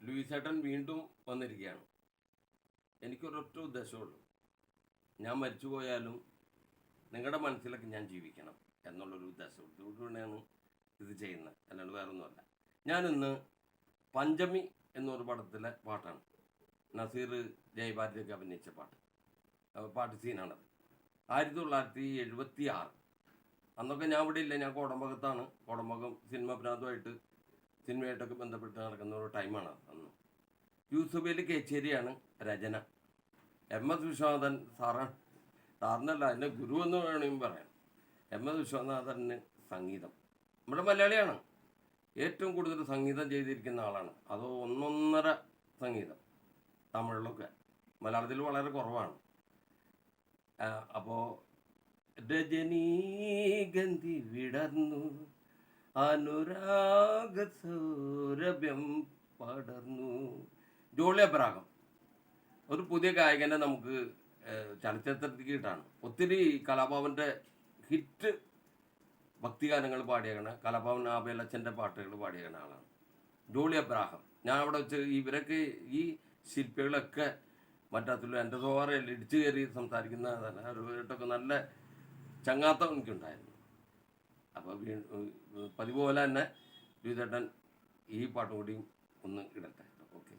ലൂയിസേട്ടൻ വീണ്ടും വന്നിരിക്കുകയാണ്. എനിക്കൊരൊറ്റ ഉദ്ദേശമുള്ളൂ, ഞാൻ മരിച്ചു പോയാലും നിങ്ങളുടെ മനസ്സിലൊക്കെ ഞാൻ ജീവിക്കണം എന്നുള്ളൊരു ഉദ്ദേശം. ഇതുകൊണ്ടാണ് ഇത് ചെയ്യുന്നത്, അല്ലാണ്ട് വേറൊന്നുമല്ല. ഞാനിന്ന് പഞ്ചമി എന്നൊരു പടത്തിലെ പാട്ടാണ്, നസീർ ജയഭാരതിയൊക്കെ അഭിനയിച്ച പാട്ട് സീനാണത്. 1976. അന്നൊക്കെ ഞാൻ ഇവിടെ ഇല്ല, ഞാൻ കോടമ്പകത്താണ്. കോടമ്പകം സിനിമയായിട്ടൊക്കെ ബന്ധപ്പെട്ട് നടക്കുന്ന ഒരു ടൈമാണ് അന്ന്. യൂസുഫ് അലി കേച്ചേരിയാണ് രചന. MS വിശ്വനാഥൻ സാറിനല്ല, അതിൻ്റെ ഗുരു എന്ന് വേണമെങ്കിൽ പറയാം. MS വിശ്വനാഥന് സംഗീതം. നമ്മുടെ മലയാളിയാണ്, ഏറ്റവും കൂടുതൽ സംഗീതം ചെയ്തിരിക്കുന്ന ആളാണ്. അത് ഒന്നൊന്നര സംഗീതം. തമിഴിലൊക്കെ, മലയാളത്തിൽ വളരെ കുറവാണ്. അപ്പോൾ രജനീഗന്ധി വിടർന്നു അനുരാഗ സൗരഭ്യം പടർന്നു. ജോളി അബ്രഹാം ഒരു പുതിയ ഗായകനെ നമുക്ക് ചലച്ചിത്രത്തിൽ കിട്ടാണ്. ഒത്തിരി കലാഭവൻ്റെ ഹിറ്റ് ഭക്തിഗാനങ്ങൾ പാടിയേക്കണ, കലാഭവൻ ആബേലച്ചൻ്റെ പാട്ടുകൾ പാടിയേക്കണ ആളാണ് ജോളി അബ്രഹാം. ഞാൻ അവിടെ വെച്ച് ഈ ശില്പികളൊക്കെ മറ്റത്തുള്ള എൻ്റെ സ്വഭാവം ഇടിച്ചു കയറി സംസാരിക്കുന്ന അവരുമായിട്ടൊക്കെ നല്ല ചങ്ങാത്തം എനിക്കുണ്ടായിരുന്നു. അപ്പോൾ പതിവ് പോലെ തന്നെ ലൂയിസേട്ടൻ ഈ പാട്ടും കൂടിയും ഒന്ന് ഇടട്ടെ. ഓക്കെ.